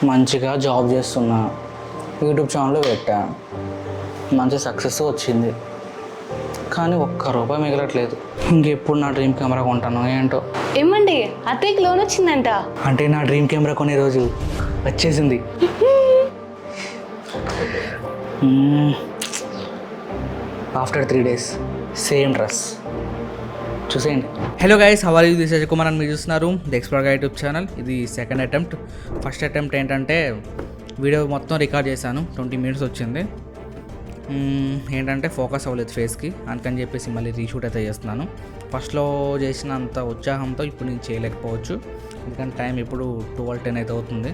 మంచిగా జాబ్ చేస్తున్నా, YouTube channel పెట్టా, మంచి సక్సెస్ వచ్చింది. కానీ ఒక్క రూపాయి మిగలట్లేదు. ఇంకెప్పుడు నా డ్రీమ్ కెమెరా కొంటాను ఏంటో. ఏమండి అత్తయ్యకి లోన్ వచ్చిందంట. అంటే నా డ్రీమ్ కెమెరా కొనే రోజు వచ్చేసింది. ఆఫ్టర్ 3 days సేమ్ డ్రెస్ చూసేయండి. Hello guys, how are you? This Ajay Kumar అని మీరు చూస్తున్నారు ది ఎక్స్ప్లోర్ యూట్యూబ్ ఛానల్. ఇది సెకండ్ అటెంప్ట్. ఫస్ట్ అటెంప్ట్ ఏంటంటే వీడియో మొత్తం రికార్డ్ చేశాను, 20 minutes వచ్చింది. ఏంటంటే ఫోకస్ అవ్వలేదు ఫేస్కి, అందుకని చెప్పేసి మళ్ళీ రీషూట్ అయితే చేస్తున్నాను. ఫస్ట్లో చేసినంత ఉత్సాహంతో ఇప్పుడు నేను చేయలేకపోవచ్చు, ఎందుకంటే టైం ఇప్పుడు 12:10 అయితే అవుతుంది.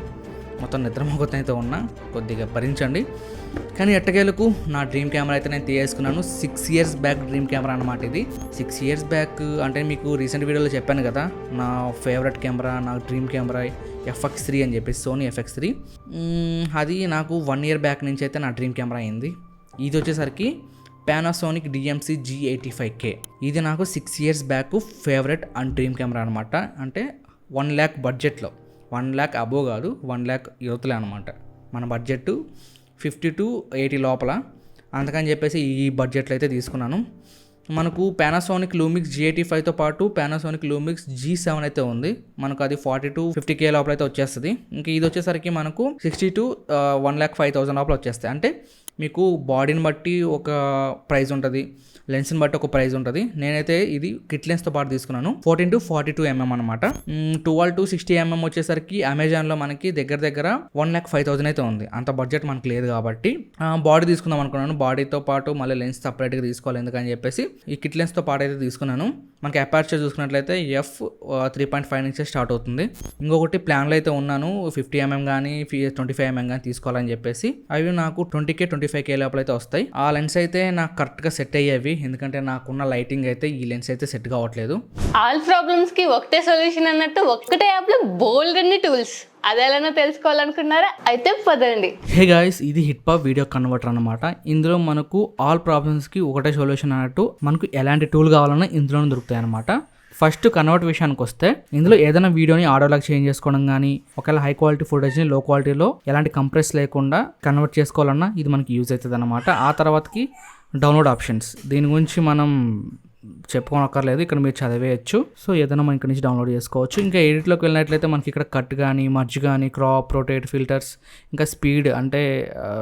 మొత్తం నిద్రమోగతం అయితే ఉన్నా, కొద్దిగా భరించండి. కానీ ఎట్టకేలకు నా డ్రీమ్ కెమెరా అయితే నేను తీసుకున్నాను. 6 years బ్యాక్ డ్రీమ్ కెమెరా అనమాట ఇది. 6 years బ్యాక్ అంటే మీకు రీసెంట్ వీడియోలో చెప్పాను కదా, నా ఫేవరెట్ కెమెరా, నా డ్రీమ్ కెమెరా FX3 అని చెప్పేసి, సోనీ FX3. అది నాకు 1 year బ్యాక్ నుంచి అయితే నా డ్రీమ్ కెమెరా అయింది. ఇది వచ్చేసరికి పానాసోనిక్ DMC G85K. ఇది నాకు 6 years back favourite and dream camera అనమాట. అంటే 1 lakh బడ్జెట్లో, 1 lakh అబోవ్ కాదు, 1 lakh యువతలే అనమాట. మన బడ్జెట్ 50 to 80 లోపల, అందుకని చెప్పేసి ఈ బడ్జెట్లో అయితే తీసుకున్నాను. మనకు పానాసోనిక్ లూమిక్స్ G85తో పాటు పానాసోనిక్ లూమిక్స్ G7 అయితే ఉంది. మనకు అది 40 to 50K లోపల అయితే వచ్చేస్తుంది. ఇంకా ఇది వచ్చేసరికి మనకు 60 to 1,05,000 లోపల వచ్చేస్తాయి. అంటే మీకు బాడీని బట్టి ఒక ప్రైస్ ఉంటుంది, లెన్స్ని బట్టి ఒక ప్రైస్ ఉంటుంది. నేనైతే ఇది కిట్ లెన్స్తో పాటు తీసుకున్నాను. 14 to 42 mm అనమాట. 12 to 60 mm వచ్చేసరికి అమెజాన్లో మనకి దగ్గర 1,05,000 అయితే ఉంది. అంత బడ్జెట్ మనకు లేదు కాబట్టి బాడీ తీసుకుందాం అనుకున్నాను. బాడీతో పాటు మళ్ళీ లెన్స్ సపరేట్గా తీసుకోవాలి ఎందుకని చెప్పేసి ఈ కిట్ లెన్స్తో పాటు అయితే తీసుకున్నాను. మనకి అపార్చర్ చూసుకున్నట్లయితే f3.5 నుంచి స్టార్ట్ అవుతుంది. ఇంకొకటి ప్లాన్లో అయితే ఉన్నాను, 50 mm కానీ 25 mm కానీ తీసుకోవాలని చెప్పేసి. అవి నాకు 20K 25K లోపల అయితే వస్తాయి. ఆ లెన్స్ అయితే నాకు కరెక్ట్గా సెట్ అయ్యేవి, ఎందుకంటే నాకున్న లైటింగ్ అయితే ఈ లెన్స్ అయితే సెట్ కావట్లేదు. ఆల్ ప్రాబ్లమ్స్ కి ఒకటే సొల్యూషన్ అన్నట్టు ఒక్కటే యాప్ లో బోల్డ్ అన్ని టూల్స్. అదేలా తెలుసుకోవాలనుకున్నారా? అయితే పదండి. హే గాయ్స్, ఇది హిట్పాప్ వీడియో కన్వర్టర్ అనమాట. ఇందులో మనకు ఆల్ ప్రాబ్లమ్స్కి ఒకటే సొల్యూషన్ అన్నట్టు మనకు ఎలాంటి టూల్ కావాలన్నా ఇందులోనే దొరుకుతాయి అనమాట. ఫస్ట్ కన్వర్ట్ విషయానికి వస్తే, ఇందులో ఏదైనా వీడియోని ఆడియోలాగా చేంజ్ చేసుకోవడం కానీ, ఒకవేళ హై క్వాలిటీ ఫుటేజ్ని లో క్వాలిటీలో ఎలాంటి కంప్రెస్ లేకుండా కన్వర్ట్ చేసుకోవాలన్నా ఇది మనకి యూజ్ అవుతుంది అనమాట. ఆ తర్వాతకి డౌన్లోడ్ ఆప్షన్స్, దీని గురించి మనం చెప్పుకోనక్కర్లేదు, ఇక్కడ మీరు చదివేయచ్చు. సో ఏదైనా మనం ఇక్కడ నుంచి డౌన్లోడ్ చేసుకోవచ్చు. ఇంకా ఎడిట్లోకి వెళ్ళినట్లయితే మనకి ఇక్కడ కట్ కానీ, మర్జ్ కానీ, క్రాప్, రొటేట్, ఫిల్టర్స్, ఇంకా స్పీడ్ అంటే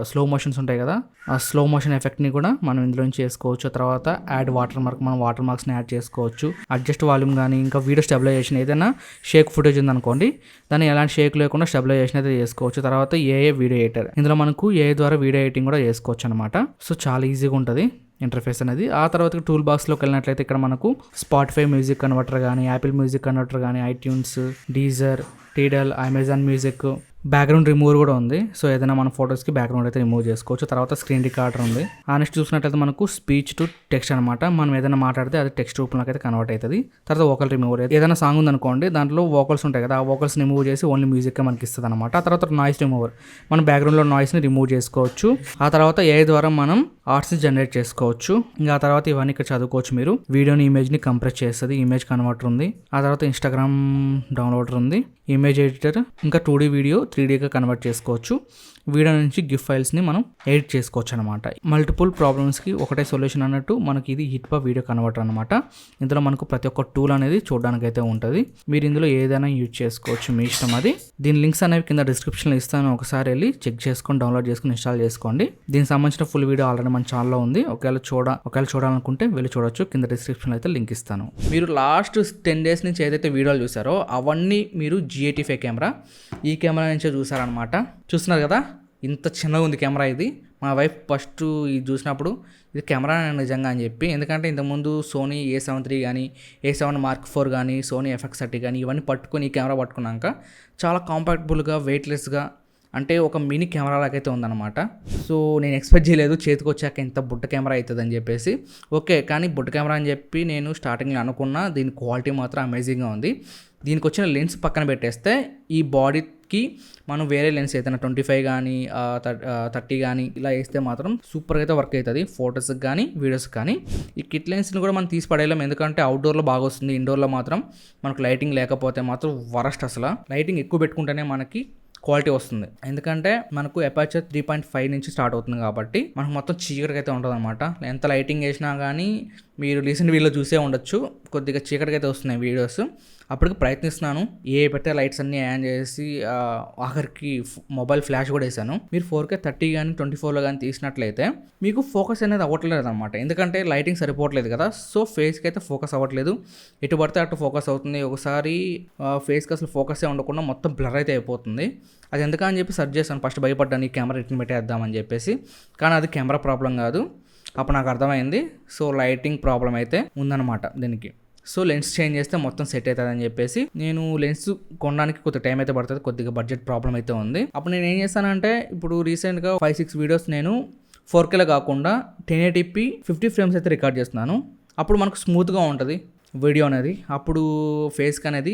స్లో మోషన్స్ ఉంటాయి కదా, ఆ స్లో మోషన్ ఎఫెక్ట్ని కూడా మనం ఇందులో నుంచి చేసుకోవచ్చు. తర్వాత యాడ్ వాటర్ మార్క్, మనం వాటర్ మార్క్స్ని యాడ్ చేసుకోవచ్చు. అడ్జస్ట్ వాల్యూమ్ కానీ, ఇంకా వీడియో స్టెబిలైజేషన్, ఏదైనా షేక్ ఫుటేజ్ ఉందనుకోండి దాన్ని ఎలాంటి షేక్ లేకుండా స్టెబిలైజేషన్ అయితే చేసుకోవచ్చు. తర్వాత ఏఏ వీడియో ఎడిటర్, ఇందులో మనకు ఏఏ ద్వారా వీడియో ఎడిటింగ్ కూడా చేసుకోవచ్చు అనమాట. సో చాలా ఈజీగా ఉంటుంది ఇంటర్ఫేస్ అనేది. ఆ తర్వాత టూల్ బాక్స్లోకి వెళ్ళినట్లయితే ఇక్కడ మనకు స్పాటిఫై మ్యూజిక్ కన్వర్టర్ కానీ, యాపిల్ మ్యూజిక్ కన్వర్టర్ కానీ, iTunes, డీజర్, టీడల్, Amazon music, background remover కూడా ఉంది. సో ఏదైనా మన ఫొటోస్కి బ్యాక్గ్రౌండ్ అయితే రిమూవ్ చేసుకోవచ్చు. తర్వాత స్క్రీన్ రికార్డర్ ఉంది. ఆ నెక్స్ట్ చూసినట్లయితే మనకు స్పీచ్ టు టెక్స్ట్ అనమాట. మనం ఏదైనా మాట్లాడితే అది టెక్స్ట్ రూపంలోకి అయితే కన్వర్ట్ అవుతుంది. తర్వాత వోకల్ రిమూవర్, ఏదైనా సాంగ్ ఉందనుకోండి దాంట్లో వోకల్స్ ఉంటాయి కదా, ఆ వోకల్స్ రిమూవ్ చేసి ఓన్లీ మ్యూజిక్ మనకి ఇస్తుంది అనమాట. ఆ తర్వాత నాయిస్ రిమూవర్, మన బ్యాక్గ్రౌండ్లో నాయిస్ని రిమూవ్ చేసుకోవచ్చు. ఆ తర్వాత ఏఐ ద్వారా మనం ఆర్ట్స్ని జనరేట్ చేసుకోవచ్చు. ఇంకా ఆ తర్వాత ఇవన్నీ ఇక్కడ చదువుకోవచ్చు మీరు. వీడియోని, ఇమేజ్ని కంప్రెస్ చేస్తుంది, ఇమేజ్ కన్వర్టర్ ఉంది. ఆ తర్వాత ఇన్స్టాగ్రామ్ డౌన్లోడర్ ఉంది, ఇమేజ్ ఎడిటర్, ఇంకా 2D వీడియో 3Dగా కన్వర్ట్ చేసుకోవచ్చు. వీడియో నుంచి గిఫ్ ఫైల్స్ని మనం ఎడిట్ చేసుకోవచ్చు అనమాట. మల్టిపుల్ ప్రాబ్లమ్స్కి ఒకటే సొల్యూషన్ అన్నట్టు మనకి ఇది హిట్పాప్ వీడియో కన్వర్టర్ అనమాట. ఇందులో మనకు ప్రతి ఒక్క టూల్ అనేది చూడడానికి అయితే ఉంటుంది. మీరు ఇందులో ఏదైనా యూజ్ చేసుకోవచ్చు, మీ ఇష్టం అది. దీని లింక్స్ అనేవి కింద డిస్క్రిప్షన్లో ఇస్తాను, ఒకసారి వెళ్ళి చెక్ చేసుకొని డౌన్లోడ్ చేసుకుని ఇన్స్టాల్ చేసుకోండి. దీనికి సంబంధించిన ఫుల్ వీడియో ఆల్రెడీ మన ఛానల్లో ఉంది. ఒకవేళ చూడాలనుకుంటే వెళ్ళి చూడొచ్చు, కింద డిస్క్రిప్షన్లో అయితే లింక్ ఇస్తాను. మీరు లాస్ట్ 10 days నుంచి ఏదైతే వీడియోలు చూసారో అవన్నీ మీరు G85 కెమెరా, ఈ కెమెరా నుంచే చూసారనమాట. చూస్తున్నారు కదా, ఇంత చిన్నగా ఉంది కెమెరా ఇది. మా వైఫ్ ఫస్ట్ ఇది చూసినప్పుడు ఇది కెమెరా నిజంగా అని చెప్పి, ఎందుకంటే ఇంతకుముందు సోనీ A7 III కానీ, A7 Mark IV కానీ, సోనీ FX30 కానీ ఇవన్నీ పట్టుకొని ఈ కెమెరా పట్టుకున్నాక చాలా కాంపాక్టబుల్గా, వెయిట్లెస్గా, అంటే ఒక మినీ కెమెరా లాగైతే ఉందన్నమాట. సో నేను ఎక్స్పెక్ట్ చేయలేదు చేతికి వచ్చాక ఇంత బుట్ట కెమెరా అవుతుంది అని చెప్పేసి. ఓకే, కానీ బుట్ట కెమెరా అని చెప్పి నేను స్టార్టింగ్లో అనుకున్నా, దీని క్వాలిటీ మాత్రం అమేజింగ్గా ఉంది. దీనికి వచ్చిన లెన్స్ పక్కన పెట్టేస్తే ఈ బాడీకి మనం వేరే లెన్స్ ఏదైనా 25 కానీ 30 కానీ ఇలా వేస్తే మాత్రం సూపర్గా అయితే వర్క్ అవుతుంది ఫొటోస్కి కానీ వీడియోస్కి కానీ. ఈ కిట్ లెన్స్ని కూడా మనం తీసి పడేయలేం, ఎందుకంటే అవుట్డోర్లో బాగా వస్తుంది, ఇండోర్లో మాత్రం మనకు లైటింగ్ లేకపోతే మాత్రం వరస్ట్. అసలు లైటింగ్ ఎక్కువ పెట్టుకుంటేనే మనకి క్వాలిటీ వస్తుంది. ఎందుకంటే మనకు అపర్చర్ 3.5 నుంచి స్టార్ట్ అవుతుంది కాబట్టి మనకు మొత్తం చీకటికి అయితే ఉంటుంది అనమాట. ఎంత లైటింగ్ వేసినా కానీ మీరు రీసెంట్ వీడియోలో చూసే ఉండొచ్చు, కొద్దిగా చీకటికి అయితే వస్తున్నాయి వీడియోస్. అప్పటికి ప్రయత్నిస్తున్నాను, ఏ పెట్టే లైట్స్ అన్నీ ఆన్ చేసి ఆఖరికి మొబైల్ ఫ్లాష్ కూడా వేసాను. మీరు 4K 30 కానీ 24లో కానీ తీసినట్లయితే మీకు ఫోకస్ అనేది అవ్వట్లేదు అనమాట. ఎందుకంటే లైటింగ్ సరిపోవట్లేదు కదా, సో ఫేస్కి అయితే ఫోకస్ అవ్వట్లేదు, ఎటు పడితే అటు ఫోకస్ అవుతుంది. ఒకసారి ఫేస్కి అసలు ఫోకసే ఉండకుండా మొత్తం బ్లర్ అయితే అయిపోతుంది. అది ఎందుకని చెప్పి సెర్చ్ చేశాను, ఫస్ట్ భయపడ్డాను ఈ కెమెరా రిటర్న్ పెట్టేద్దామని చెప్పేసి. కానీ అది కెమెరా ప్రాబ్లం కాదు, అప్పుడు నాకు అర్థమైంది. సో లైటింగ్ ప్రాబ్లం అయితే ఉందన్నమాట దీనికి. సో లెన్స్ చేంజ్ చేస్తే మొత్తం సెట్ అవుతుందని చెప్పేసి నేను లెన్స్ కొనడానికి కొద్దిగా టైం అయితే పడుతుంది, కొద్దిగా బడ్జెట్ ప్రాబ్లం అయితే ఉంది. అప్పుడు నేను ఏం చేస్తానంటే, ఇప్పుడు రీసెంట్గా 5-6 వీడియోస్ నేను 4Kలో కాకుండా 1080p 50 ఫ్రేమ్స్ అయితే రికార్డ్ చేస్తున్నాను. అప్పుడు మనకు స్మూత్గా ఉంటుంది వీడియో అనేది, అప్పుడు ఫేస్కి అనేది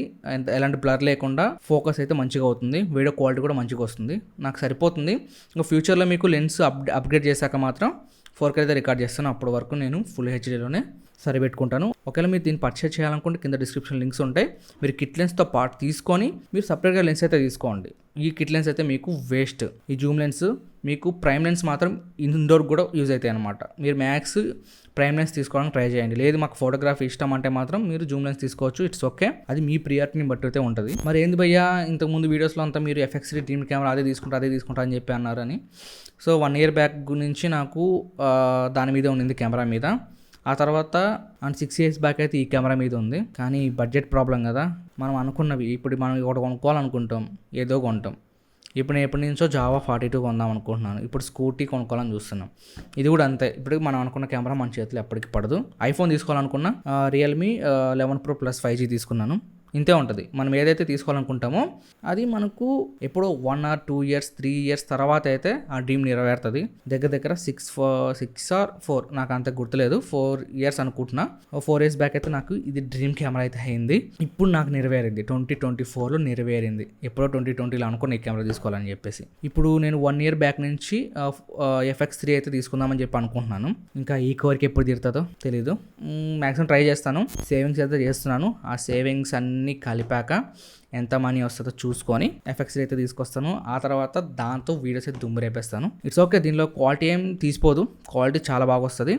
ఎలాంటి బ్లర్ లేకుండా ఫోకస్ అయితే మంచిగా అవుతుంది, వీడియో క్వాలిటీ కూడా మంచిగా వస్తుంది. నాకు సరిపోతుంది. ఇంకా ఫ్యూచర్లో మీకు లెన్స్ అప్గ్రేడ్ చేశాక మాత్రం 4K అయితే రికార్డ్ చేస్తాను. అప్పటి వరకు నేను ఫుల్ హెచ్డీలోనే సరిపెట్టుకుంటాను. ఒకవేళ మీరు దీన్ని పర్చేస్ చేయాలనుకుంటే కింద డిస్క్రిప్షన్ లింక్స్ ఉంటాయి. మీరు కిట్ లెన్స్తో పాటు తీసుకొని మీరు సపరేట్గా లెన్స్ అయితే తీసుకోండి. ఈ కిట్ లెన్స్ అయితే మీకు వేస్ట్. ఈ జూమ్ లెన్స్ మీకు ప్రైమ్ లెన్స్ మాత్రం ఇండోర్ కూడా యూజ్ అవుతాయి అనమాట. మీరు మ్యాక్స్ ప్రైమ్ లెన్స్ తీసుకోవడానికి ట్రై చేయండి. లేదు మాకు ఫోటోగ్రఫీ ఇష్టం అంటే మాత్రం మీరు జూమ్ లెన్స్ తీసుకోవచ్చు, ఇట్స్ ఓకే. అది మీ ప్రియారిటీని బట్టి అయితే ఉంటుంది. మరి ఏంది భయ్యా ఇంతకుముందు వీడియోస్లో అంతా మీరు FX3 డ్రీమ్ కెమెరా అదే తీసుకుంటా అని చెప్పి అన్నారని. సో 1 year బ్యాక్ నుంచి నాకు దాని మీద ఉండింది, కెమెరా మీద. ఆ తర్వాత 6 years బ్యాక్ అయితే ఈ కెమెరా మీద ఉంది. కానీ బడ్జెట్ ప్రాబ్లం కదా, మనం అనుకున్నవి ఇప్పుడు మనం ఒకటి కొనుక్కోవాలనుకుంటాం, ఏదో కొంటాం. ఇప్పుడు నేను ఎప్పటి నుంచో జావా 42 కొందాం అనుకుంటున్నాను, ఇప్పుడు స్కూటీ కొనుక్కోవాలని చూస్తున్నాం. ఇది కూడా అంతే, ఇప్పుడు మనం అనుకున్న కెమెరా మన చేతిలో ఎప్పటికి పడదు. ఐఫోన్ తీసుకోవాలనుకున్నా రియల్మీ 11 Pro Plus 5G తీసుకున్నాను. ఇంతే ఉంటుంది. మనం ఏదైతే తీసుకోవాలనుకుంటామో అది మనకు ఎప్పుడో 1 or 2 years 3 years తర్వాత అయితే ఆ డ్రీమ్ నెరవేరుతుంది. దగ్గర 6 or 4 నాకు అంత గుర్తులేదు, 4 years అనుకుంటున్నా. 4 years బ్యాక్ అయితే నాకు ఇది డ్రీమ్ కెమెరా అయితే అయింది. ఇప్పుడు నాకు నెరవేరింది, 2024లో నెరవేరింది. ఎప్పుడో 2020లో అనుకున్న ఈ కెమెరా తీసుకోవాలని చెప్పేసి. ఇప్పుడు నేను 1 year బ్యాక్ నుంచి FX3 అయితే తీసుకుందామని చెప్పి అనుకుంటున్నాను. ఇంకా ఈ కోరిక ఎప్పుడు తీరుతుందో తెలీదు. మ్యాక్సిమం ట్రై చేస్తాను, సేవింగ్స్ అయితే చేస్తున్నాను. ఆ సేవింగ్స్ అన్నీ కలిపాక ఎంత మనీ వస్తుందో చూసుకొని FX3 అయితే తీసుకొస్తాను. ఆ తర్వాత దాంతో వీడియోస్ అయితే దుమ్మురేపేస్తాను. ఇట్స్ ఓకే, దీనిలో క్వాలిటీ ఏం తీసిపోదు, క్వాలిటీ చాలా బాగా వస్తుంది.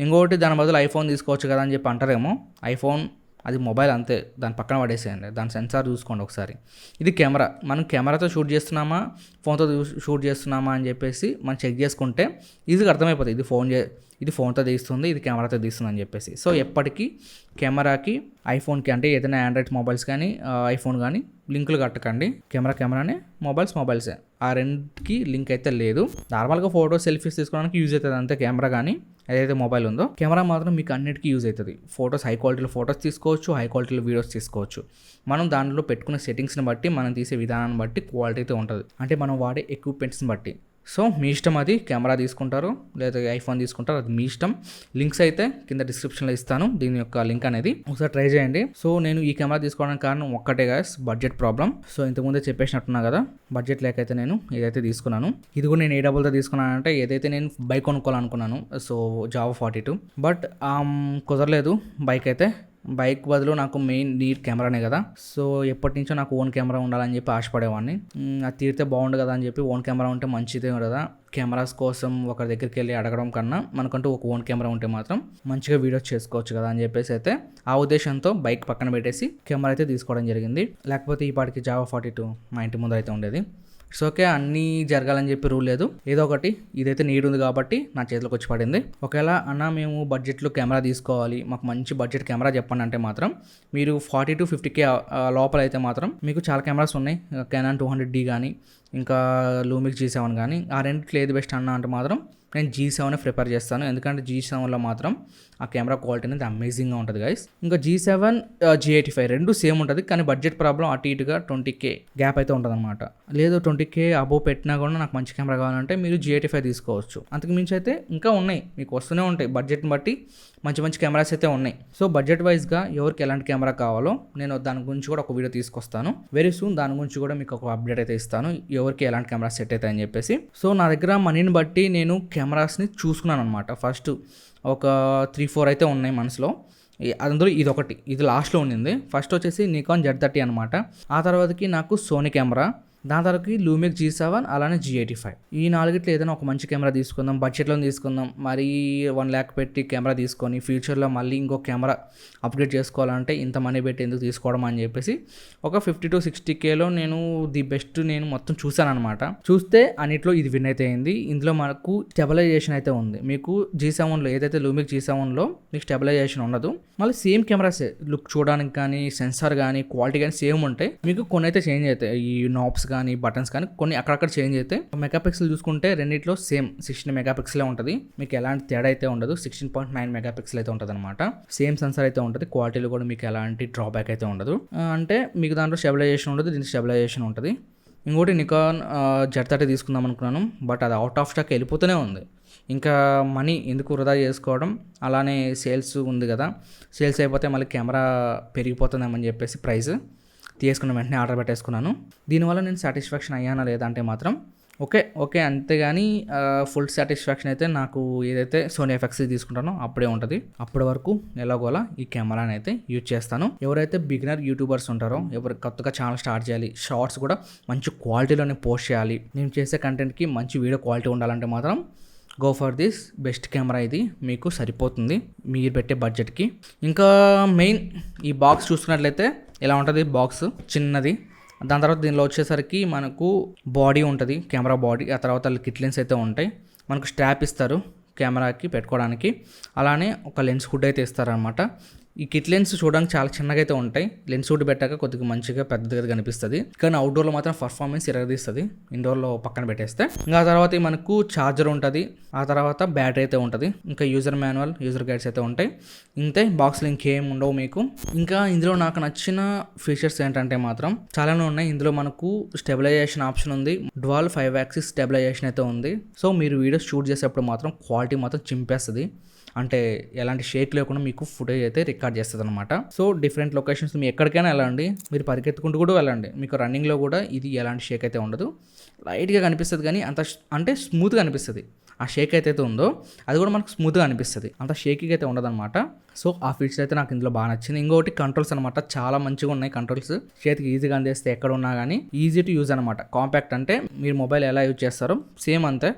ఇంకొకటి దాని బదులు ఐఫోన్ తీసుకోవచ్చు కదా అని చెప్పి అంటారేమో. ఐఫోన్ అది మొబైల్ అంతే, దాని పక్కన పడేసేయండి, దాని సెన్సార్ చూసుకోండి ఒకసారి. ఇది కెమెరా, మనం కెమెరాతో షూట్ చేస్తున్నామా ఫోన్తో షూట్ చేస్తున్నామా అని చెప్పేసి మనం చెక్ చేసుకుంటే ఈజీగా అర్థమైపోతుంది. ఇది ఫోన్తో తీస్తుంది, ఇది కెమెరాతో తీస్తుంది అని చెప్పేసి. సో ఎప్పటికీ కెమెరాకి ఐఫోన్కి, అంటే ఏదైనా ఆండ్రాయిడ్ మొబైల్స్ కానీ ఐఫోన్ కానీ లింకులు కట్టకండి. కెమెరానే, మొబైల్సే, ఆ రెండుకి లింక్ అయితే లేదు. నార్మల్గా ఫోటో సెల్ఫీస్ తీసుకోవడానికి యూజ్ అవుతుంది అంతే కెమెరా, కానీ ఏదైతే మొబైల్ ఉందో కెమెరా మాత్రం మీకు అన్నిటికీ యూజ్ అవుతుంది. ఫోటోస్ హై క్వాలిటీలో ఫోటోస్ తీసుకోవచ్చు, హై క్వాలిటీలో వీడియోస్ తీసుకోవచ్చు. మనం దాంట్లో పెట్టుకునే సెట్టింగ్స్ని బట్టి, మనం తీసే విధానాన్ని బట్టి క్వాలిటీ అయితే ఉంటుంది, అంటే మనం వాడే ఎక్విప్మెంట్స్ని బట్టి. సో మీ ఇష్టం, అది కెమెరా తీసుకుంటారు లేదా ఐఫోన్ తీసుకుంటారు, అది మీ ఇష్టం. లింక్స్ అయితే కింద డిస్క్రిప్షన్లో ఇస్తాను, దీని యొక్క లింక్ అనేది ఒకసారి ట్రై చేయండి. సో నేను ఈ కెమెరా తీసుకోవడానికి కారణం ఒక్కటే గాయస్, బడ్జెట్ ప్రాబ్లం. సో ఇంతకుముందే చెప్పేసినట్టున్నా కదా, బడ్జెట్ లేకైతే నేను ఇదైతే తీసుకున్నాను. ఇది కూడా నేను ఏ డబ్బులతో తీసుకున్నానంటే, ఏదైతే నేను బైక్ కొనుక్కోవాలనుకున్నాను, సో జావా 42, బట్ కుదరలేదు బైక్ అయితే. బైక్ బదులు నాకు మెయిన్ నీడ్ కెమెరానే కదా. సో ఎప్పటి నుంచో నాకు ఓన్ కెమెరా ఉండాలని చెప్పి ఆశపడేవాడిని. అది తీరితే బాగుండు కదా అని చెప్పి, ఓన్ కెమెరా ఉంటే మంచిదే కదా. కెమెరాస్ కోసం ఒకరి దగ్గరికి వెళ్ళి అడగడం కన్నా మనకంటూ ఒక ఓన్ కెమెరా ఉంటే మాత్రం మంచిగా వీడియోస్ చేసుకోవచ్చు కదా అని చెప్పేసి అయితే ఆ ఉద్దేశంతో బైక్ పక్కన పెట్టేసి కెమెరా అయితే తీసుకోవడం జరిగింది. లేకపోతే ఈ పాటికి జావా 42 మా ఇంటి ముందర అయితే ఉండేది. ఇట్స్ ఓకే, అన్నీ జరగాలని చెప్పి రూల్ లేదు, ఏదో ఒకటి ఇదైతే నీడ్ ఉంది కాబట్టి నా చేతిలోకి వచ్చి పడింది. ఒకవేళ అన్న మేము బడ్జెట్లో కెమెరా తీసుకోవాలి, మాకు మంచి బడ్జెట్ కెమెరా చెప్పండి అంటే మాత్రం మీరు 40 to 50K లోపల అయితే మాత్రం మీకు చాలా కెమెరాస్ ఉన్నాయి. కెనాన్ 200D కానీ ఇంకా లూమిక్ G7 కానీ, ఆ రెండిట్లో ఏది బెస్ట్ అన్న అంటే మాత్రం నేను G7 ప్రిపేర్ చేస్తాను. ఎందుకంటే G7లో మాత్రం ఆ కెమెరా క్వాలిటీ అనేది అమేజింగ్గా ఉంటుంది గైస్. ఇంకా G7 G85 రెండు సేమ్ ఉంటుంది, కానీ బడ్జెట్ ప్రాబ్లం అటు ఇటుగా 20K గ్యాప్ అయితే ఉంటుంది అనమాట. లేదు 20K అబోవ్ పెట్టినా కూడా నాకు మంచి కెమెరా కావాలంటే మీరు G85 తీసుకోవచ్చు. అంతకు మించి అయితే ఇంకా ఉన్నాయి, మీకు వస్తూనే ఉంటాయి. బడ్జెట్ని బట్టి మంచి కెమెరాస్ అయితే ఉన్నాయి. సో బడ్జెట్ వైజ్గా ఎవరికి ఎలాంటి కెమెరా కావాలో నేను దాని గురించి కూడా ఒక వీడియో తీసుకొస్తాను వెరీ సూన్. దాని గురించి కూడా మీకు ఒక అప్డేట్ అయితే ఇస్తాను, ఎవరికి ఎలాంటి కెమెరా సెట్ అవుతాయి అని చెప్పేసి. సో నా దగ్గర మనీని బట్టి నేను కెమెరాస్ని చూసుకున్నాను అనమాట. ఫస్ట్ ఒక 3-4 అయితే ఉన్నాయి మనసులో. అందులో ఇది లాస్ట్లో ఉండింది. ఫస్ట్ వచ్చేసి నికాన్ Z30 అనమాట. ఆ తర్వాతకి నాకు సోనీ కెమెరా, దాని తర్వాత లూమిక్ G7 అలానే G85. ఈ నాలుగిట్లో ఏదైనా ఒక మంచి కెమెరా తీసుకుందాం, బడ్జెట్లో తీసుకుందాం. మరీ 1 lakh పెట్టి కెమెరా తీసుకొని ఫ్యూచర్లో మళ్ళీ ఇంకో కెమెరా అప్గ్రేడ్ చేసుకోవాలంటే ఇంత మనీ పెట్టి ఎందుకు తీసుకోవడం అని చెప్పేసి ఒక 50 to 60Kలో నేను ది బెస్ట్ నేను మొత్తం చూసాను అనమాట. చూస్తే అన్నిట్లో ఇది విన్ అయితే అయింది. ఇందులో మనకు స్టెబిలైజేషన్ అయితే ఉంది. మీకు G7లో ఏదైతే లూమిక్ G7లో మీకు స్టెబిలైజేషన్ ఉండదు. మళ్ళీ సేమ్ కెమెరాసే, లుక్ చూడడానికి కానీ సెన్సార్ కానీ క్వాలిటీ కానీ సేమ్ ఉంటాయి. మీకు కొన్ని అయితే చేంజ్ అవుతాయి, ఈ నాబ్స్ కానీ బటన్స్ కానీ కొన్ని అక్కడక్కడ చేంజ్ అవుతాయి. మెగాపిక్సెల్ చూసుకుంటే రెండిట్లో సేమ్ 16 మెగాపిక్సెలే ఉంటుంది. మీకు ఎలాంటి తేడా అయితే ఉండదు. 16.9 మెగాపిక్సెల్ అయితే ఉంటుంది అనమాట. సేమ్ సెన్సార్ అయితే ఉంటుంది. క్వాలిటీలో కూడా మీకు ఎలాంటి డ్రాబ్యాక్ అయితే ఉండదు. అంటే మీకు దాంట్లో స్టెబిలైజేషన్ ఉండదు, దీనికి స్టెబిలైజేషన్ ఉంటుంది. ఇంకోటి నికాన్ Z30 తీసుకుందాం అనుకున్నాను, బట్ అది అవుట్ ఆఫ్ స్టాక్ వెళ్ళిపోతూనే ఉంది. ఇంకా మనీ ఎందుకు వృధా చేసుకోవడం. అలానే సేల్స్ ఉంది కదా, సేల్స్ అయిపోతే మళ్ళీ కెమెరా పెరిగిపోతుందేమని చెప్పేసి ప్రైస్ తీసుకున్న వెంటనే ఆర్డర్ పెట్టేసుకున్నాను. దీనివల్ల నేను సాటిస్ఫాక్షన్ అయ్యానా లేదా అంటే మాత్రం ఓకే అంతేగాని ఫుల్ సాటిస్ఫాక్షన్ అయితే నాకు ఏదైతే సోనీ FX తీసుకుంటానో అప్పుడే ఉంటుంది. అప్పటి వరకు ఎలాగోలా ఈ కెమెరాని అయితే యూజ్ చేస్తాను. ఎవరైతే బిగినర్ యూట్యూబర్స్ ఉంటారో, ఎవరు కొత్తగా ఛానల్ స్టార్ట్ చేయాలి, షార్ట్స్ కూడా మంచి క్వాలిటీలోనే పోస్ట్ చేయాలి, నేను చేసే కంటెంట్కి మంచి వీడియో క్వాలిటీ ఉండాలంటే మాత్రం go for this best camera. ఇది మీకు సరిపోతుంది మీరు పెట్టే బడ్జెట్కి. ఇంకా మెయిన్ ఈ బాక్స్ చూసుకున్నట్లయితే ఎలా ఉంటుంది, బాక్స్ చిన్నది. దాని తర్వాత దీనిలో వచ్చేసరికి మనకు బాడీ ఉంటుంది, కెమెరా బాడీ. ఆ తర్వాత కిట్ లెన్స్ అయితే ఉంటాయి. మనకు స్ట్రాప్ ఇస్తారు కెమెరాకి పెట్టుకోవడానికి. అలానే ఒక లెన్స్ హుడ్ అయితే ఇస్తారనమాట. ఈ కిట్ లెన్స్ చూడడానికి చాలా చిన్నగా అయితే ఉంటాయి. లెన్స్ హుడ్ పెట్టాక కొద్దిగా మంచిగా పెద్దగా కనిపిస్తుంది. కానీ అవుట్డోర్లో మాత్రం పర్ఫార్మెన్స్ ఇరగదీస్తుంది, ఇండోర్లో పక్కన పెట్టేస్తే. ఇంకా ఆ తర్వాత మనకు ఛార్జర్ ఉంటుంది, ఆ తర్వాత బ్యాటరీ అయితే ఉంటుంది, ఇంకా యూజర్ మాన్యువల్, యూజర్ గైడ్స్ అయితే ఉంటాయి. ఇంతే, బాక్స్లో ఇంకేం ఉండవు మీకు. ఇంకా ఇందులో నాకు నచ్చిన ఫీచర్స్ ఏంటంటే మాత్రం చాలానే ఉన్నాయి. ఇందులో మనకు స్టెబిలైజేషన్ ఆప్షన్ ఉంది, డ్యువల్ 5 axis స్టెబిలైజేషన్ అయితే ఉంది. సో మీరు వీడియోస్ షూట్ చేసేటప్పుడు మాత్రం క్వాలిటీ మాత్రం చింపేస్తుంది. అంటే ఎలాంటి షేక్ లేకుండా మీకు ఫుటేజ్ అయితే రికార్డ్ చేస్తుంది అనమాట. సో డిఫరెంట్ లొకేషన్స్ మీరు ఎక్కడికైనా వెళ్ళండి, మీరు పరిగెత్తుకుంటూ కూడా వెళ్ళండి, మీకు రన్నింగ్లో కూడా ఇది ఎలాంటి షేక్ అయితే ఉండదు. లైట్గా కనిపిస్తుంది కానీ అంటే స్మూత్గా అనిపిస్తుంది. ఆ షేక్ అయితే ఉందో అది కూడా మనకు స్మూత్గా అనిపిస్తుంది, అంత షేకింగ్ అయితే ఉండదు అనమాట. సో ఆ ఫీచర్ అయితే నాకు ఇందులో బాగా నచ్చింది. ఇంకోటి కంట్రోల్స్ అనమాట, చాలా మంచిగా ఉన్నాయి కంట్రోల్స్. చేతికి ఈజీగా అందేస్తే ఎక్కడ ఉన్నా కానీ ఈజీ టు యూజ్ అనమాట. కాంపాక్ట్ అంటే మీరు మొబైల్ ఎలా యూజ్ చేస్తారో సేమ్ అంతే,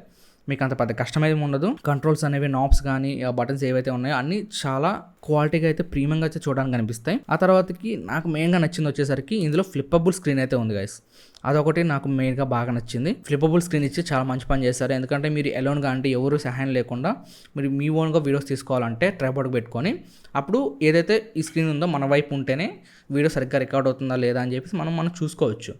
మీకు అంత పెద్ద కష్టమేమి ఉండదు. కంట్రోల్స్ అనేవి, నాబ్స్ కానీ బటన్స్ ఏవైతే ఉన్నాయో అన్నీ చాలా క్వాలిటీగా అయితే ప్రీమియంగా అయితే చూడడానికి కనిపిస్తాయి. ఆ తర్వాతకి నాకు మెయిన్గా నచ్చింది వచ్చేసరికి ఇందులో ఫ్లిప్పబుల్ స్క్రీన్ అయితే ఉంది గైస్. అదొకటి నాకు మెయిన్గా బాగా నచ్చింది. ఫ్లిప్పబుల్ స్క్రీన్ ఇచ్చి చాలా మంచి పని చేస్తారు. ఎందుకంటే మీరు ఎలోన్గా అంటే ఎవరు సహాయం లేకుండా మీరు మీ ఓన్గా వీడియోస్ తీసుకోవాలంటే ట్రైపాడ్ పెట్టుకొని అప్పుడు ఏదైతే ఈ స్క్రీన్ ఉందో మన వైపు ఉంటేనే వీడియో సరిగ్గా రికార్డ్ అవుతుందా లేదా అని చెప్పేసి మనం చూసుకోవచ్చు.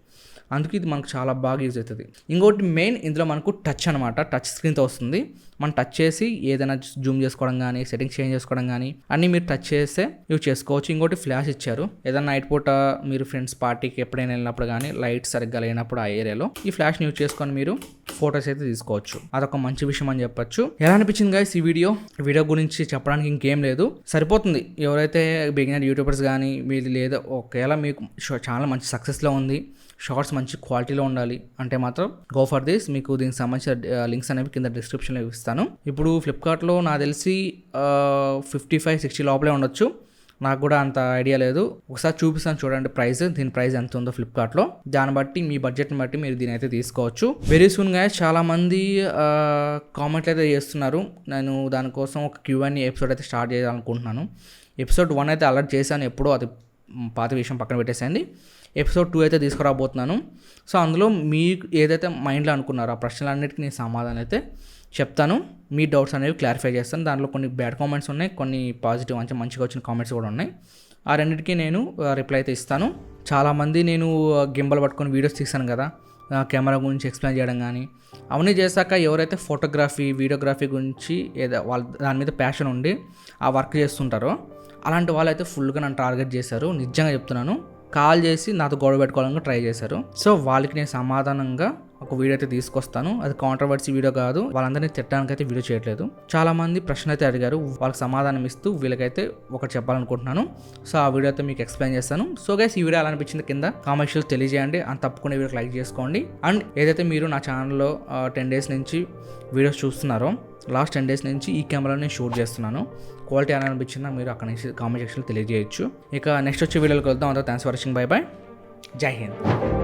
అందుకే ఇది మనకు చాలా బాగా యూజ్ అవుతుంది. ఇంకోటి మెయిన్ ఇందులో మనకు టచ్ అనమాట, టచ్ స్క్రీన్తో వస్తుంది. మనం టచ్ చేసి ఏదైనా జూమ్ చేసుకోవడం కానీ, సెట్టింగ్స్ చేంజ్ చేసుకోవడం కానీ అన్నీ మీరు టచ్ చేస్తే యూజ్ చేసుకోవచ్చు. ఇంకోటి ఫ్లాష్ ఇచ్చారు, ఏదైనా నైట్ పూట మీరు ఫ్రెండ్స్ పార్టీకి ఎప్పుడైనా వెళ్ళినప్పుడు కానీ లైట్ సరిగ్గా లేనప్పుడు ఆ ఏరియాలో ఈ ఫ్లాష్ని యూజ్ చేసుకొని మీరు ఫొటోస్ అయితే తీసుకోవచ్చు. అదొక మంచి విషయం అని చెప్పొచ్చు. ఎలా అనిపించింది గైస్ ఈ వీడియో గురించి చెప్పడానికి ఇంకేం లేదు, సరిపోతుంది. ఎవరైతే బిగినర్ యూట్యూబర్స్ కానీ మీరు లేదా ఒకవేళ మీకు ఛానల్ మంచి సక్సెస్లో ఉంది, షార్ట్స్ మంచి క్వాలిటీలో ఉండాలి అంటే మాత్రం గో ఫర్ దిస్. మీకు దీనికి సంబంధించిన లింక్స్ అనేవి కింద డిస్క్రిప్షన్లో ఇస్తాను. ఇప్పుడు ఫ్లిప్కార్ట్లో నాకు తెలిసి 55-60 లోపలే ఉండొచ్చు, నాకు కూడా అంత ఐడియా లేదు. ఒకసారి చూపిస్తాను చూడండి ప్రైస్, దీని ప్రైస్ ఎంత ఉందో ఫ్లిప్కార్ట్లో. దాన్ని బట్టి మీ బడ్జెట్ని బట్టి మీరు దీని అయితే తీసుకోవచ్చు. వెరీ సూన్ గైస్ చాలామంది కామెంట్లు అయితే చేస్తున్నారు. నేను దానికోసం ఒక Q&A ఎపిసోడ్ అయితే స్టార్ట్ చేయాలనుకుంటున్నాను. ఎపిసోడ్ 1 అయితే అలర్ట్ చేశాను ఎప్పుడో, అది పాత విషయం పక్కన పెట్టేసేయండి. ఎపిసోడ్ 2 అయితే తీసుకురాబోతున్నాను. సో అందులో మీకు ఏదైతే మైండ్లో అనుకున్నారో ఆ ప్రశ్నలన్నిటికీ నేను సమాధానం అయితే చెప్తాను. మీ డౌట్స్ అనేవి క్లారిఫై చేస్తాను. దాంట్లో కొన్ని బ్యాడ్ కామెంట్స్ ఉన్నాయి, కొన్ని పాజిటివ్ అంటే మంచిగా వచ్చిన కామెంట్స్ కూడా ఉన్నాయి. ఆ రెండింటికి నేను రిప్లై అయితే ఇస్తాను. చాలామంది నేను గింబల్ పట్టుకొని వీడియోస్ తీస్తాను కదా, కెమెరా గురించి ఎక్స్ప్లెయిన్ చేయడం కానీ అవన్నీ చేశాక ఎవరైతే ఫోటోగ్రఫీ, వీడియోగ్రఫీ గురించి వాళ్ళ దాని మీద ప్యాషన్ ఉండి ఆ వర్క్ చేస్తుంటారో అలాంటి వాళ్ళు అయితే ఫుల్గా నన్ను టార్గెట్ చేశారు. నిజంగా చెప్తున్నాను, కాల్ చేసి నాతో గొడవ పెట్టుకోవాలని ట్రై చేశారు. సో వాళ్ళకి నేను సమాధానంగా ఒక వీడియో అయితే తీసుకొస్తాను. అది కాంట్రవర్సీ వీడియో కాదు, వాళ్ళందరినీ తిట్టడానికి అయితే వీడియో చేయట్లేదు. చాలా మంది ప్రశ్న అయితే అడిగారు, వాళ్ళకి సమాధానం ఇస్తూ వీళ్ళకైతే ఒకటి చెప్పాలనుకుంటున్నాను. సో ఆ వీడియో అయితే మీకు ఎక్స్ప్లెయిన్ చేస్తాను. సో గైస్ ఈ వీడియో ఎలా అనిపించింది కింద కామెంట్స్లో తెలియజేయండి. అండ్ తప్పకుండా వీడియోకి లైక్ చేసుకోండి. అండ్ ఏదైతే మీరు నా ఛానల్లో 10 days నుంచి వీడియోస్ చూస్తున్నారో, లాస్ట్ 10 days నుంచి ఈ కెమెరాని నేను షూట్ చేస్తున్నాను. క్వాలిటీ ఎలా అనిపించిందో మీరు అక్కడ నుంచి కామెంట్ సెక్షన్లో తెలియజేయచ్చు. ఇక నెక్స్ట్ వచ్చే వీడియోకి వెళ్దాం. అంతా thanks for watching, by by, జై హింద్.